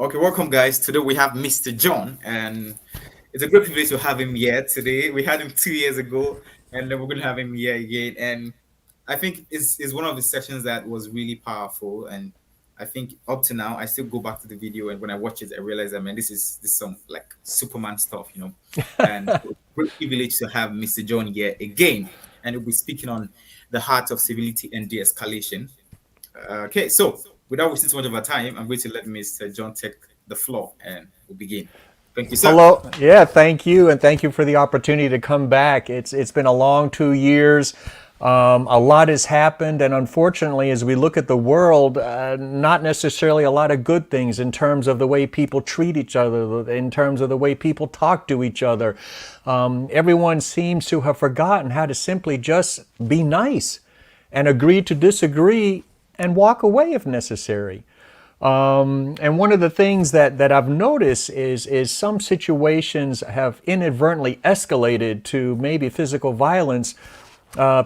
Okay, welcome guys. Today we have Mr. John, and it's a great privilege to have him here today. We had him 2 years ago, and then we're going to have him here again. And I think it's one of the sessions that was really powerful. And I think up to now, I still go back to the video, and when I watch it, I realize, I mean, this is some like Superman stuff. And so great privilege to have Mr. John here again, and we'll be speaking on the heart of civility and de-escalation. Okay, so without wasting too much of our time, I'm going to let Mr. John take the floor and we'll begin. Thank you, sir. Hello. Yeah, thank you, and thank you for the opportunity to come back. It's been a long 2 years. A lot has happened, and unfortunately, as we look at the world, not necessarily a lot of good things in terms of the way people treat each other, in terms of the way people talk to each other. Everyone seems to have forgotten how to simply just be nice and agree to disagree and walk away if necessary. And one of the things that I've noticed is some situations have inadvertently escalated to maybe physical violence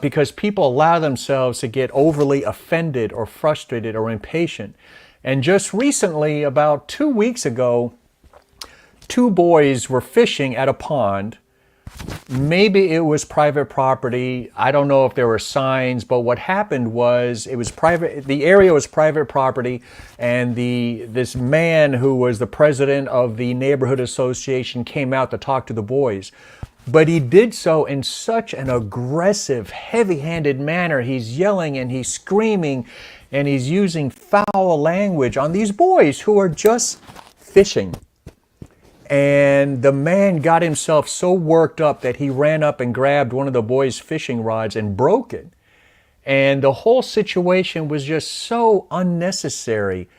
because people allow themselves to get overly offended or frustrated or impatient. And just recently, about 2 weeks ago, two boys were fishing at a pond. Maybe it was private property. I don't know if there were signs, but what happened was it was private. The area was private property, and this man who was the president of the neighborhood association came out to talk to the boys. But he did so in such an aggressive, heavy-handed manner. He's yelling and he's screaming and he's using foul language on these boys who are just fishing. And the man got himself so worked up that he ran up and grabbed one of the boys' fishing rods and broke it. And the whole situation was just so unnecessary.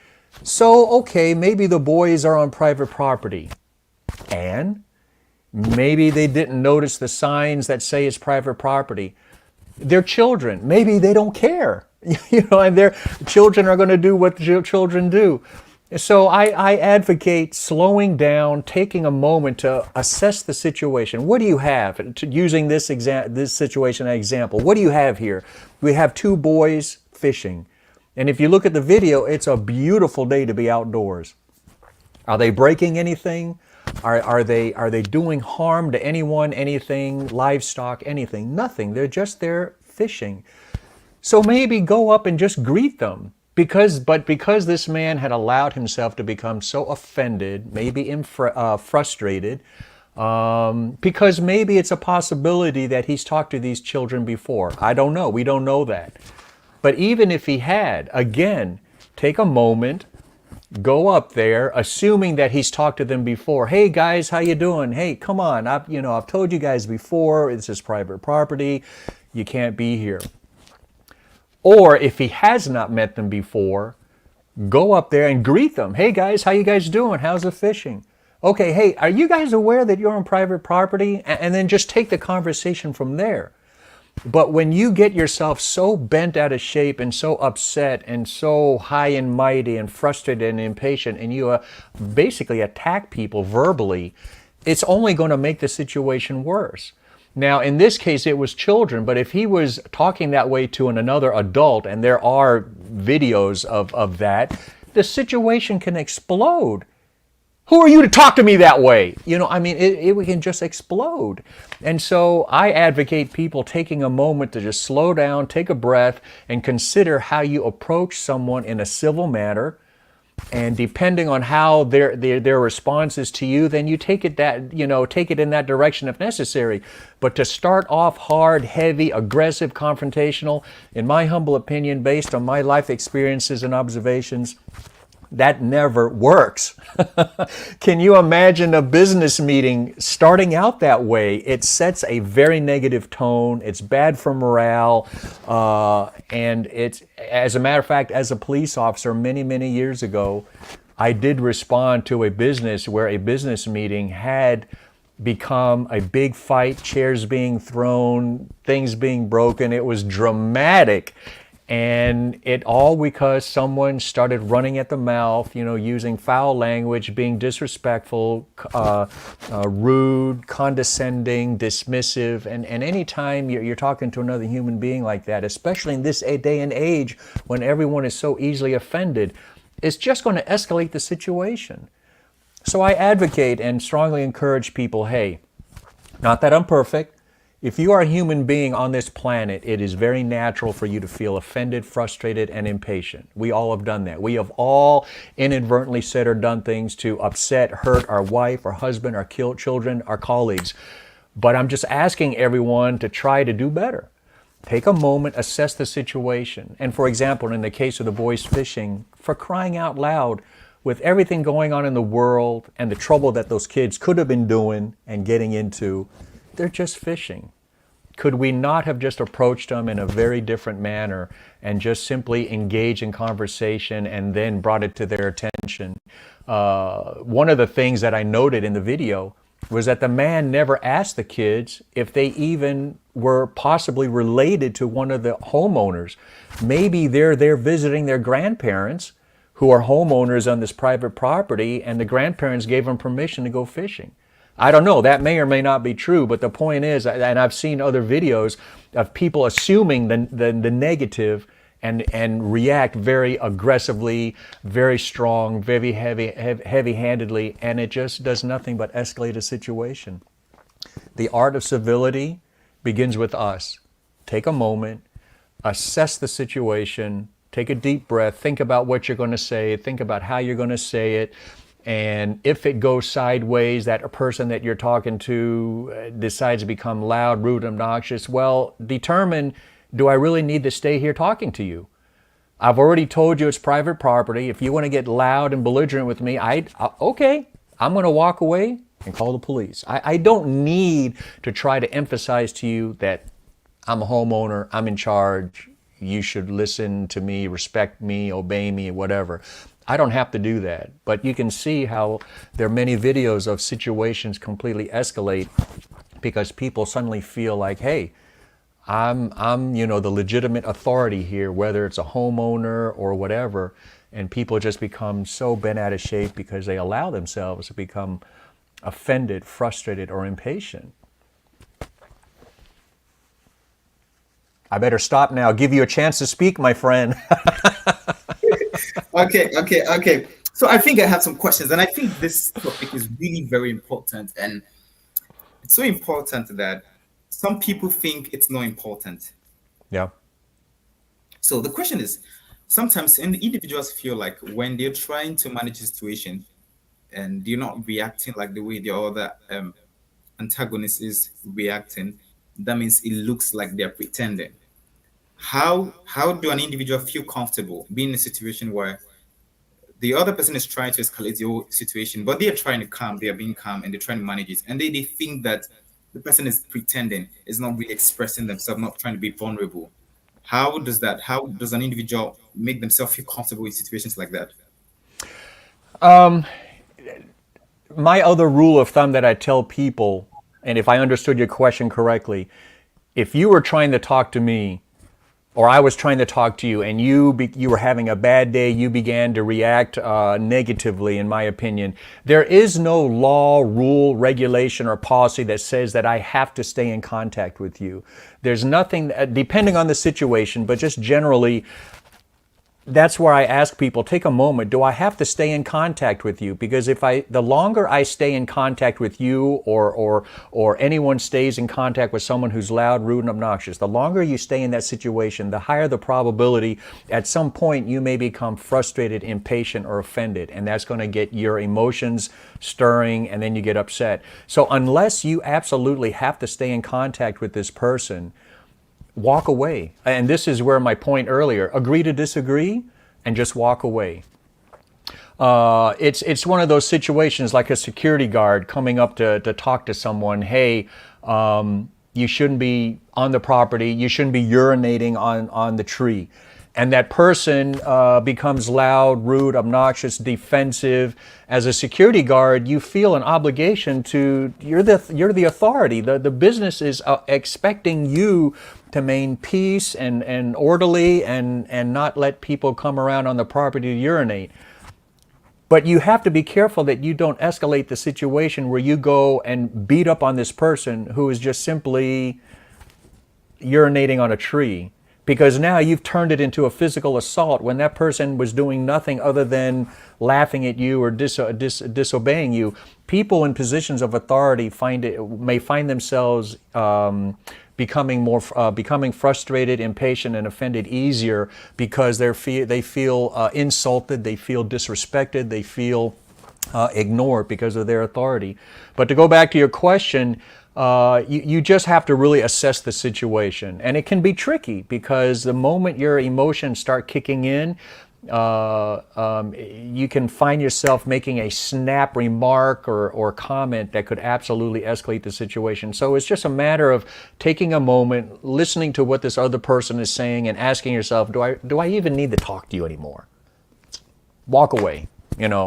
So, okay, maybe the boys are on private property. And maybe they didn't notice the signs that say it's private property. They're children. Maybe they don't care. And their children are going to do what children do. So I advocate slowing down, taking a moment to assess the situation. What do you have? Using this situation as an example, what do you have here? We have two boys fishing. And if you look at the video, it's a beautiful day to be outdoors. Are they breaking anything? Are they doing harm to anyone, anything, livestock, anything? Nothing. They're just there fishing. So maybe go up and just greet them. Because this man had allowed himself to become so offended, maybe frustrated, because maybe it's a possibility that he's talked to these children before. I don't know. We don't know that. But even if he had, again, take a moment, go up there, assuming that he's talked to them before. Hey guys, how you doing? Hey, come on. I've told you guys before, this is private property. You can't be here. Or if he has not met them before, go up there and greet them. Hey guys, how you guys doing? How's the fishing? Okay, hey, are you guys aware that you're on private property? And then just take the conversation from there. But when you get yourself so bent out of shape and so upset and so high and mighty and frustrated and impatient, and you basically attack people verbally, it's only going to make the situation worse. Now, in this case, it was children, but if he was talking that way to another adult, and there are videos of that, the situation can explode. Who are you to talk to me that way? It can just explode. And so I advocate people taking a moment to just slow down, take a breath, and consider how you approach someone in a civil manner. And depending on how their response is to you, then you take it in that direction if necessary. But to start off hard, heavy, aggressive, confrontational, in my humble opinion, based on my life experiences and observations, that never works. Can you imagine a business meeting starting out that way? It sets a very negative tone. It's bad for morale. And it's, as a matter of fact, as a police officer many, many years ago, I did respond to a business where a business meeting had become a big fight, chairs being thrown, things being broken. It was dramatic. And it all because someone started running at the mouth, using foul language, being disrespectful, rude, condescending, dismissive. And anytime you're talking to another human being like that, especially in this day and age when everyone is so easily offended, it's just going to escalate the situation. So I advocate and strongly encourage people, hey, not that I'm perfect. If you are a human being on this planet, it is very natural for you to feel offended, frustrated, and impatient. We all have done that. We have all inadvertently said or done things to upset, hurt our wife, our husband, our children, our colleagues. But I'm just asking everyone to try to do better. Take a moment, assess the situation. And for example, in the case of the boys fishing, for crying out loud, with everything going on in the world and the trouble that those kids could have been doing and getting into, they're just fishing. Could we not have just approached them in a very different manner and just simply engaged in conversation and then brought it to their attention? One of the things that I noted in the video was that the man never asked the kids if they even were possibly related to one of the homeowners. Maybe they're there visiting their grandparents who are homeowners on this private property, and the grandparents gave them permission to go fishing. I don't know, that may or may not be true, but the point is, and I've seen other videos of people assuming the negative and react very aggressively, very strong, very heavy-handedly, and it just does nothing but escalate a situation. The art of civility begins with us. Take a moment, assess the situation, take a deep breath, think about what you're going to say, think about how you're going to say it, and if it goes sideways, that a person that you're talking to decides to become loud, rude, obnoxious, well, determine, do I really need to stay here talking to you? I've already told you it's private property. If you want to get loud and belligerent with me, okay, I'm going to walk away and call the police. I don't need to try to emphasize to you that I'm a homeowner, I'm in charge, you should listen to me, respect me, obey me, whatever. I don't have to do that. But you can see how there are many videos of situations completely escalate because people suddenly feel like, hey, I'm the legitimate authority here, whether it's a homeowner or whatever, and people just become so bent out of shape because they allow themselves to become offended, frustrated, or impatient. I better stop now. Give you a chance to speak, my friend. Okay. So I think I have some questions, and I think this topic is really very important, and it's so important that some people think it's not important. Yeah. So the question is, sometimes individuals feel like when they're trying to manage a situation and they're not reacting like the way the other antagonist is reacting, that means it looks like they're pretending. How do an individual feel comfortable being in a situation where the other person is trying to escalate the whole situation, but they are trying to calm, they are being calm, and they're trying to manage it, and they think that the person is pretending, is not really expressing themselves, not trying to be vulnerable. How does an individual make themselves feel comfortable in situations like that? My other rule of thumb that I tell people, and if I understood your question correctly, if you were trying to talk to me or I was trying to talk to you and you were having a bad day, you began to react negatively, in my opinion, there is no law, rule, regulation, or policy that says that I have to stay in contact with you. There's nothing, depending on the situation, but just generally, that's where I ask people, take a moment, do I have to stay in contact with you? Because the longer I stay in contact with you or anyone stays in contact with someone who's loud, rude, and obnoxious, the longer you stay in that situation, the higher the probability at some point you may become frustrated, impatient, or offended. And that's going to get your emotions stirring and then you get upset. So unless you absolutely have to stay in contact with this person, walk away. And this is where my point earlier, agree to disagree and just walk away. It's one of those situations like a security guard coming up to talk to someone, hey, you shouldn't be on the property, you shouldn't be urinating on the tree. And that person becomes loud, rude, obnoxious, defensive. As a security guard, you feel an obligation you're the authority. The business is expecting you to maintain peace and orderly and not let people come around on the property to urinate. But you have to be careful that you don't escalate the situation where you go and beat up on this person who is just simply urinating on a tree. because now you've turned it into a physical assault when that person was doing nothing other than laughing at you or disobeying you. People in positions of authority may find themselves becoming frustrated, impatient, and offended easier because they feel insulted, they feel disrespected, they feel ignored because of their authority. But to go back to your question, you just have to really assess the situation. And it can be tricky because the moment your emotions start kicking in, you can find yourself making a snap remark or comment that could absolutely escalate the situation. So it's just a matter of taking a moment, listening to what this other person is saying, and asking yourself, do I even need to talk to you anymore? Walk away.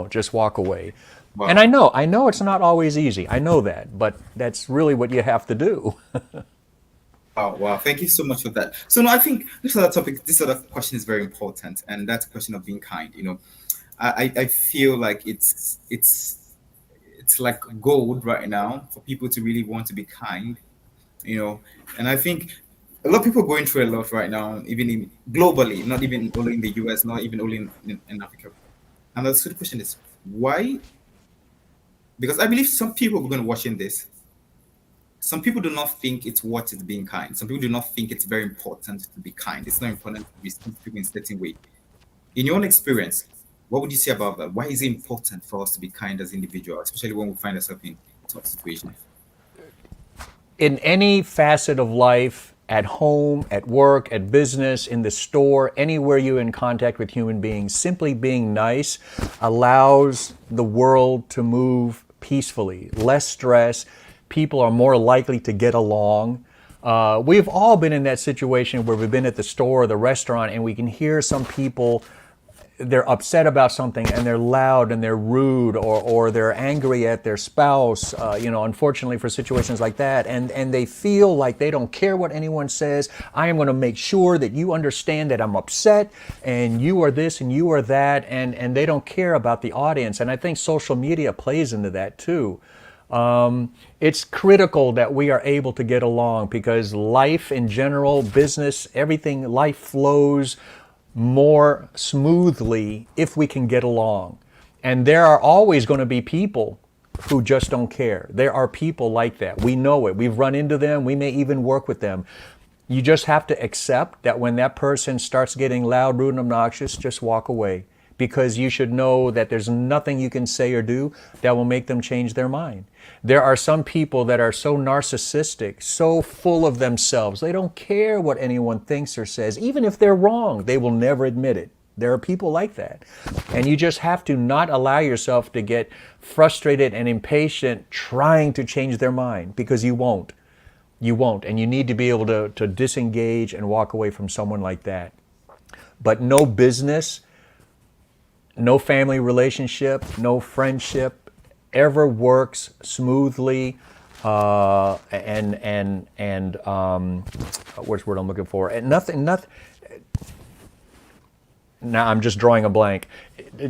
Just walk away. And Wow. I know it's not always easy. I know that, but that's really what you have to do. Wow, wow. Thank you so much for that. So no, I think this other question is very important, and that's a question of being kind. I feel like it's like gold right now for people to really want to be kind, you know. And I think a lot of people are going through a lot right now, even globally, not even only in the US, not even only in Africa. And the question is why? Because I believe some people who are going to watching this, some people do not think it's worth it being kind. Some people do not think it's very important to be kind. It's not important to respect people in a certain way. In your own experience, what would you say about that? Why is it important for us to be kind as individuals, especially when we find ourselves in tough situations? In any facet of life, at home, at work, at business, in the store, anywhere you're in contact with human beings, simply being nice allows the world to move peacefully, less stress. People are more likely to get along. We've all been in that situation where we've been at the store or the restaurant and we can hear some people, they're upset about something and they're loud and they're rude, or they're angry at their spouse, unfortunately for situations like that. And they feel like they don't care what anyone says. I am going to make sure that you understand that I'm upset and you are this and you are that. And they don't care about the audience. And I think social media plays into that too. It's critical that we are able to get along because life in general, business, everything, life flows more smoothly if we can get along. And there are always going to be people who just don't care. There are people like that. We know it. We've run into them. We may even work with them. You just have to accept that when that person starts getting loud, rude, and obnoxious, just walk away. Because you should know that there's nothing you can say or do that will make them change their mind. There are some people that are so narcissistic, so full of themselves, they don't care what anyone thinks or says. Even if they're wrong, they will never admit it. There are people like that. And you just have to not allow yourself to get frustrated and impatient trying to change their mind, because you won't. You won't. And you need to be able to disengage and walk away from someone like that. But no business, no family relationship, no friendship ever works smoothly. What's the word I'm looking for? And nothing. Now I'm just drawing a blank.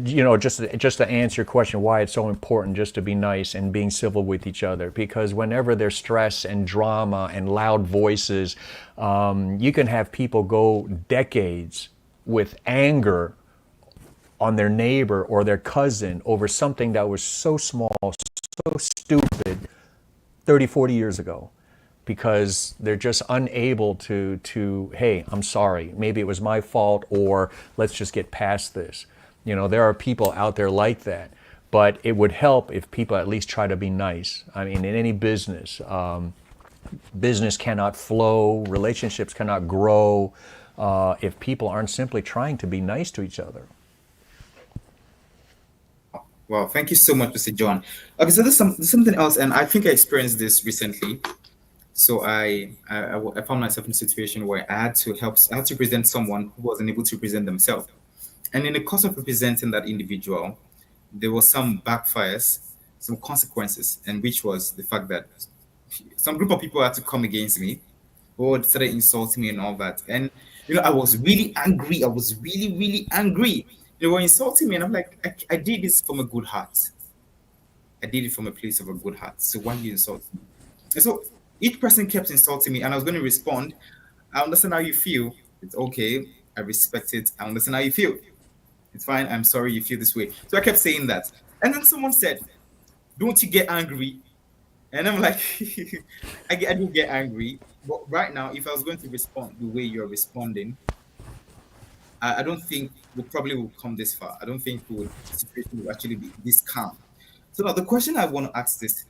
Just to answer your question, why it's so important just to be nice and being civil with each other. Because whenever there's stress and drama and loud voices, you can have people go decades with anger on their neighbor or their cousin over something that was so small, so stupid 30, 40 years ago, because they're just unable to hey, I'm sorry, maybe it was my fault, or let's just get past this. There are people out there like that, but it would help if people at least try to be nice. I mean, in any business, business cannot flow, relationships cannot grow if people aren't simply trying to be nice to each other. Wow, thank you so much, Mr. John. Okay, so there's something else, and I think I experienced this recently. So I found myself in a situation where I had to present someone who wasn't able to present themselves. And in the course of representing that individual, there was some backfires, some consequences, and which was the fact that some group of people had to come against me, or started insulting me and all that. And I was really angry. I was really, really angry. They were insulting me, and I'm like, I did this from a good heart. I did it from a place of a good heart. So why you insult me? And so each person kept insulting me, and I was going to respond. I understand how you feel. It's okay. I respect it. I understand how you feel. It's fine. I'm sorry you feel this way. So I kept saying that. And then someone said, don't you get angry? And I'm like, I do get angry. But right now, if I was going to respond the way you're responding, I don't think we probably will come this far. I don't think the situation will actually be this calm. So now the question I want to ask is,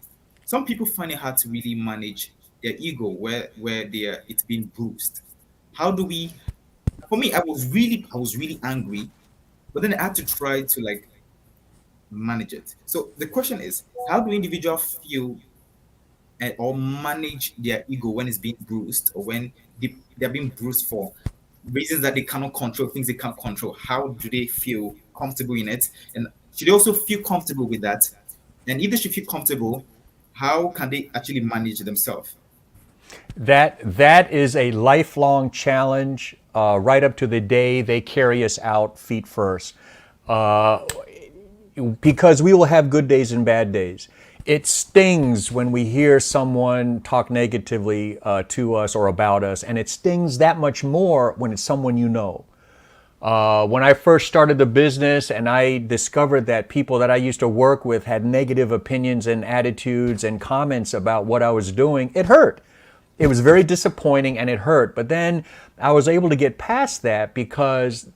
some people find it hard to really manage their ego where it's been bruised. How do we? For me, I was really angry, but then I had to try to like manage it. So the question is, how do individuals feel or manage their ego when it's being bruised, or when they're being bruised for reasons that they cannot control, things they can't control? How do they feel comfortable in it? And should they also feel comfortable with that? And if they should feel comfortable, how can they actually manage themselves? That is a lifelong challenge, right up to the day they carry us out feet first. Uh, because we will have good days and bad days. It stings when we hear someone talk negatively to us or about us, and it stings that much more when it's someone you know. When I first started the business and I discovered that people that I used to work with had negative opinions and attitudes and comments about what I was doing, it hurt. It was very disappointing and it hurt. But then I was able to get past that because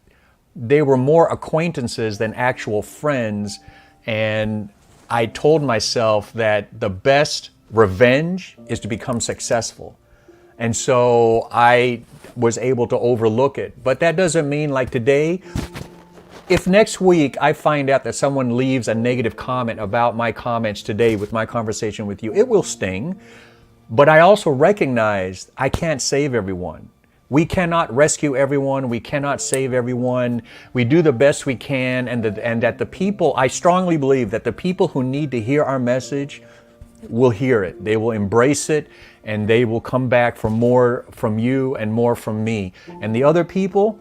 they were more acquaintances than actual friends. And I told myself that the best revenge is to become successful. And so I was able to overlook it. But that doesn't mean, like today, if next week I find out that someone leaves a negative comment about my comments today with my conversation with you, it will sting. But I also recognize I can't save everyone. We cannot rescue everyone. We cannot save everyone. We do the best we can, and that the people, I strongly believe that the people who need to hear our message will hear it. They will embrace it, and they will come back for more from you and more from me. And the other people,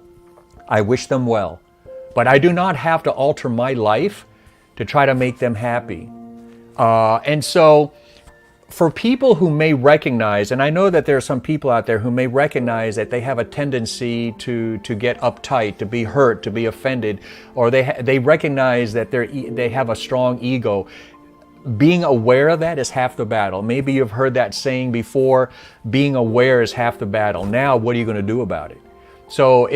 I wish them well. But I do not have to alter my life to try to make them happy. And so, for people who may recognize, and I know that there are some people out there who may recognize that they have a tendency to get uptight, to be hurt, to be offended, or they recognize that they have a strong ego. Being aware of that is half the battle. Maybe you've heard that saying before, being aware is half the battle. Now, what are you going to do about it? So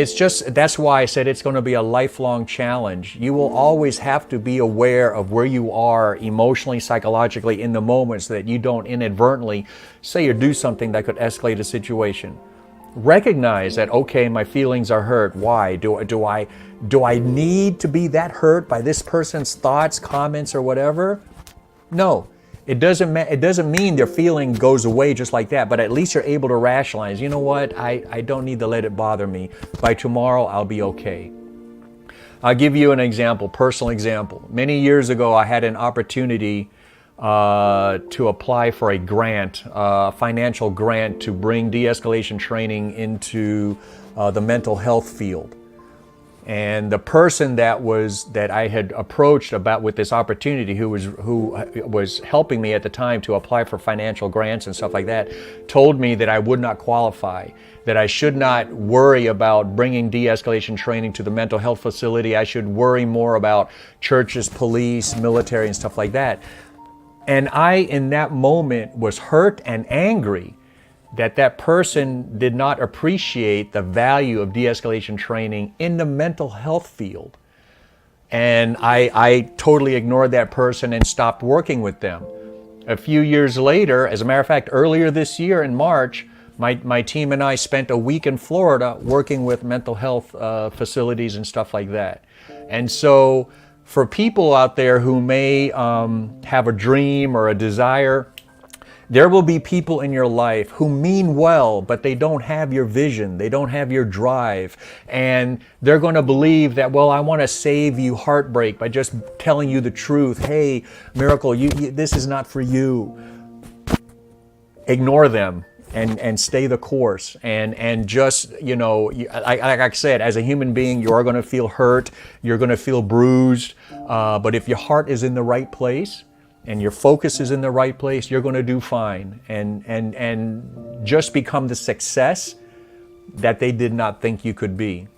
that's why I said it's going to be a lifelong challenge. You will always have to be aware of where you are emotionally, psychologically in the moment so that you don't inadvertently say or do something that could escalate a situation. Recognize that, okay, my feelings are hurt. Why? Do I need to be that hurt by this person's thoughts, comments, or whatever? No. It doesn't mean their feeling goes away just like that, but at least you're able to rationalize, you know what, I don't need to let it bother me. By tomorrow, I'll be okay. I'll give you an example, personal example. Many years ago, I had an opportunity to apply for a grant, a financial grant to bring de-escalation training into the mental health field. And the person that I had approached about with this opportunity, who was helping me at the time to apply for financial grants and stuff like that, told me that I would not qualify, that I should not worry about bringing de-escalation training to the mental health facility. I should worry more about churches, police, military, and stuff like that. And I, in that moment, was hurt and angry that person did not appreciate the value of de-escalation training in the mental health field. And I totally ignored that person and stopped working with them. A few years later, as a matter of fact, earlier this year in March, my team and I spent a week in Florida working with mental health facilities and stuff like that. And so for people out there who may have a dream or a desire, there will be people in your life who mean well, but they don't have your vision, they don't have your drive, and they're going to believe that, well, I want to save you heartbreak by just telling you the truth. Hey, Miracle, this is not for you. Ignore them and stay the course, and just, like I said, as a human being, you are going to feel hurt, you're going to feel bruised, but if your heart is in the right place, and your focus is in the right place, you're going to do fine and just become the success that they did not think you could be.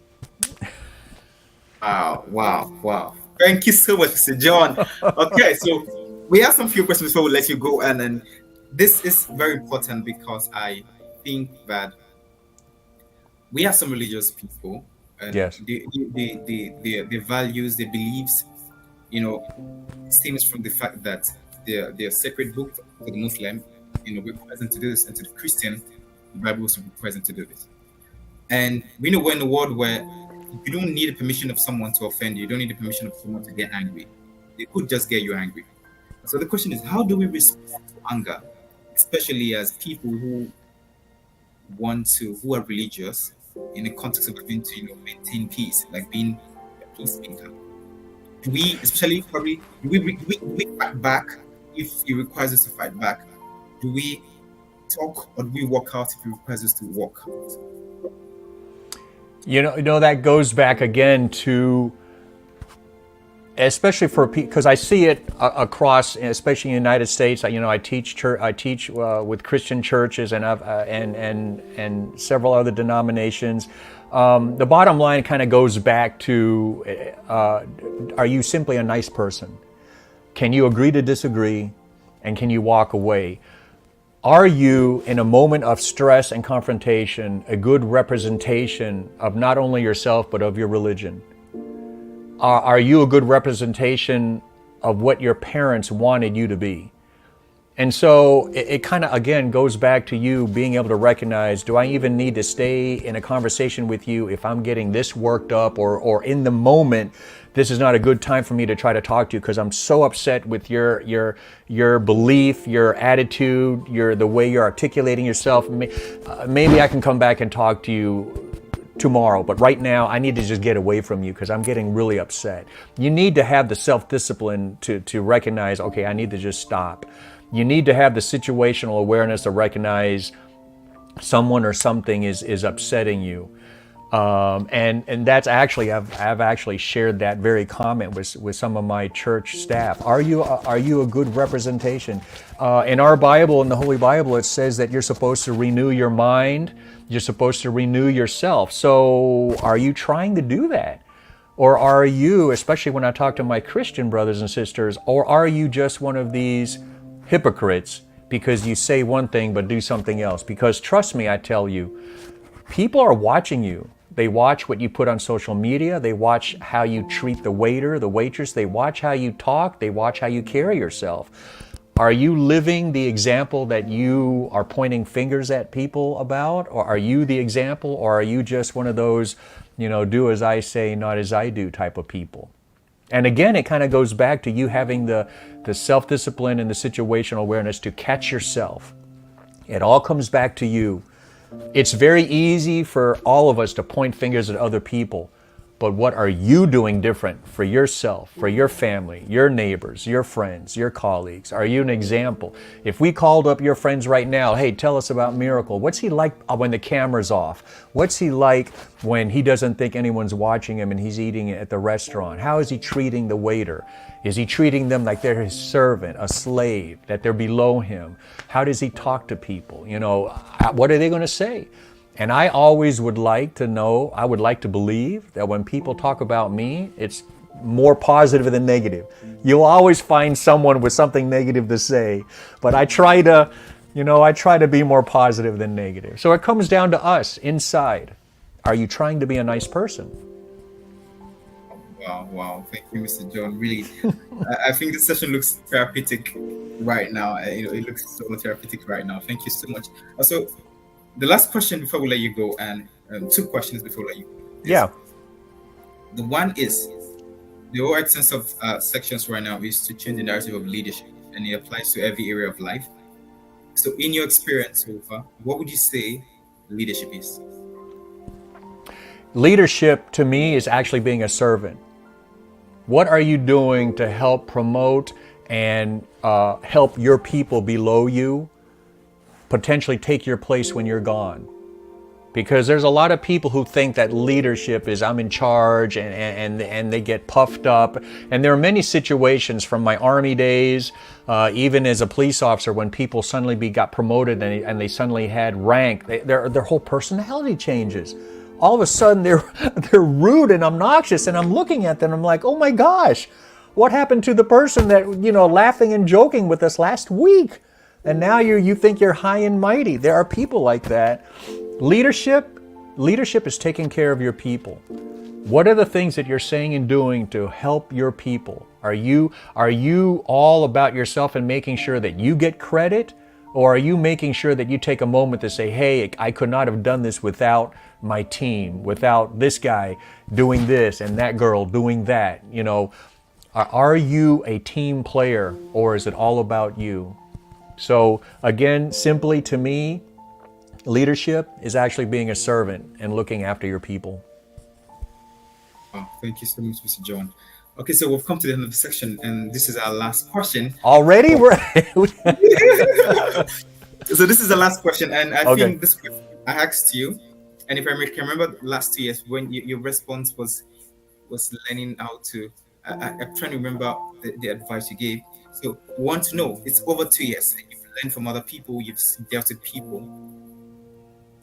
Wow, wow, wow. Thank you so much, Mr. John. Okay, so we have some few questions before we let you go, and then this is very important because I think that we have some religious people, and Yes. their values, their beliefs, you know, stems from the fact that their sacred book for the Muslim, we're present to do this, and to the Christian, the Bible also be present to do this. And we know we're in a world where you don't need the permission of someone to offend you. You don't need the permission of someone to get angry. They could just get you angry. So the question is, how do we respond to anger, especially as people who are religious, in the context of having to, maintain peace, like being a peacemaker? Do we, especially probably, do we fight back if it requires us to fight back? Do we talk, or do we walk out if it requires us to walk out? That goes back again to, especially for people, because I see it across, especially in the United States. I teach church, I teach with Christian churches, and and several other denominations. The bottom line kind of goes back to: are you simply a nice person? Can you agree to disagree, and can you walk away? Are you, in a moment of stress and confrontation, a good representation of not only yourself but of your religion? Are you a good representation of what your parents wanted you to be? And so it kind of, again, goes back to you being able to recognize, do I even need to stay in a conversation with you if I'm getting this worked up, or in the moment, this is not a good time for me to try to talk to you because I'm so upset with your belief, your attitude, the way you're articulating yourself. Maybe I can come back and talk to you tomorrow, but right now I need to just get away from you because I'm getting really upset. You need to have the self-discipline to recognize, okay, I need to just stop. You need to have the situational awareness to recognize someone or something is upsetting you. And that's actually, I've actually shared that very comment with some of my church staff. Are you a good representation? In our Bible, in the Holy Bible, it says that you're supposed to renew your mind. You're supposed to renew yourself. So are you trying to do that? Or are you, especially when I talk to my Christian brothers and sisters, or are you just one of these hypocrites because you say one thing but do something else? Because trust me, I tell you, people are watching you. They watch what you put on social media. They watch how you treat the waiter, the waitress. They watch how you talk. They watch how you carry yourself. Are you living the example that you are pointing fingers at people about? Or are you the example? Or are you just one of those, do as I say, not as I do type of people? And again, it kind of goes back to you having the self-discipline and the situational awareness to catch yourself. It all comes back to you. It's very easy for all of us to point fingers at other people, but what are you doing different for yourself, for your family, your neighbors, your friends, your colleagues? Are you an example? If we called up your friends right now, hey, tell us about Miracle. What's he like when the camera's off? What's he like when he doesn't think anyone's watching him and he's eating at the restaurant? How is he treating the waiter? Is he treating them like they're his servant, a slave, that they're below him? How does he talk to people? What are they going to say? And I always would like to know, I would like to believe that when people talk about me, it's more positive than negative. You'll always find someone with something negative to say, but I try to be more positive than negative. So it comes down to us inside. Are you trying to be a nice person? Wow, wow. Thank you, Mr. John. Really, I think this session looks therapeutic right now. It looks so therapeutic right now. Thank you so much. Also, the last question before we let you go, and two questions before we let you go. Yeah. The one is, the whole essence of sections right now is to change the narrative of leadership, and it applies to every area of life. So, in your experience so far, what would you say leadership is? Leadership to me is actually being a servant. What are you doing to help promote and help your people below you potentially take your place when you're gone? because there's a lot of people who think that leadership is I'm in charge, and they get puffed up. And there are many situations from my Army days, even as a police officer, when people suddenly got promoted and they suddenly had rank, their whole personality changes. All of a sudden they're rude and obnoxious, and I'm looking at them, I'm like, oh my gosh, what happened to the person that, laughing and joking with us last week? And now you think you're high and mighty. There are people like that. Leadership is taking care of your people. What are the things that you're saying and doing to help your people? Are you all about yourself and making sure that you get credit? Or are you making sure that you take a moment to say, hey, I could not have done this without my team, without this guy doing this and that girl doing that? Are you a team player, or is it all about you? So again, simply to me, leadership is actually being a servant and looking after your people. Oh, thank you so much, Mr. John. Okay, so we've come to the end of the section, and this is our last question. Already? So this is the last question, and I Okay. think this question I asked you, and if I can remember the last 2 years when your response was learning how to. I'm trying to remember the advice you gave. So we want to know. It's over 2 years. You've learned from other people. You've dealt with people.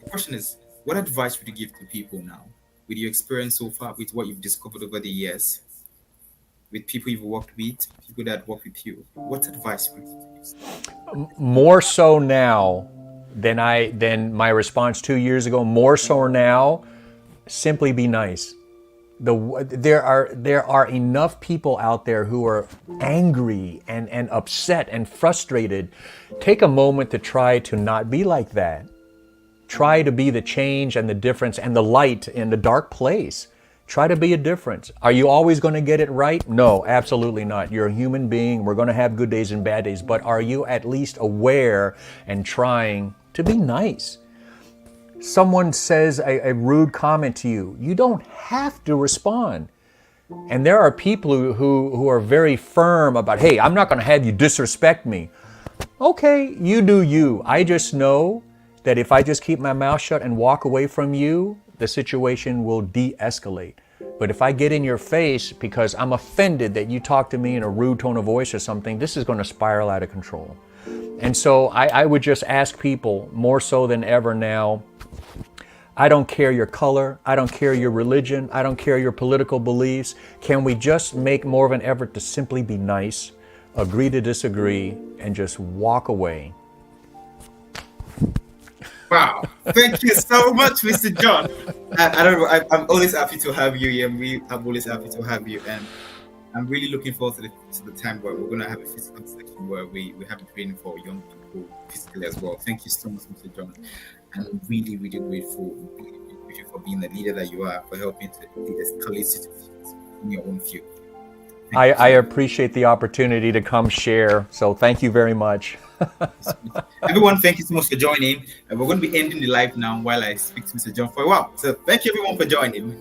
The question is, what advice would you give to people now, with your experience so far, with what you've discovered over the years, with people you've worked with, people that work with you? What advice would you give? More so now than my response 2 years ago. More so now, simply be nice. There are enough people out there who are angry and upset and frustrated. Take a moment to try to not be like that. Try to be the change and the difference and the light in the dark place. Try to be a difference. Are you always going to get it right? No, absolutely not. You're a human being. We're going to have good days and bad days. But are you at least aware and trying to be nice? Someone says a rude comment to you, you don't have to respond. And there are people who are very firm about, hey, I'm not going to have you disrespect me. Okay, you do you. I just know that if I just keep my mouth shut and walk away from you, the situation will de-escalate. But if I get in your face because I'm offended that you talk to me in a rude tone of voice or something, this is going to spiral out of control. And so I would just ask people, more so than ever now, I don't care your color, I don't care your religion, I don't care your political beliefs. Can we just make more of an effort to simply be nice, agree to disagree, and just walk away? Wow. Thank you so much, Mr. John. I don't know. I'm always happy to have you here. I'm always happy to have you. And I'm really looking forward to the time where we're going to have a physical section where we have a training for young people physically as well. Thank you so much, Mr. John. I'm really, really grateful for being the leader that you are, for helping to de-escalate situations in your own field. I appreciate the opportunity to come share. So thank you very much. Everyone, thank you so much for joining. And we're going to be ending the live now while I speak to Mr. John for a while. So thank you everyone for joining.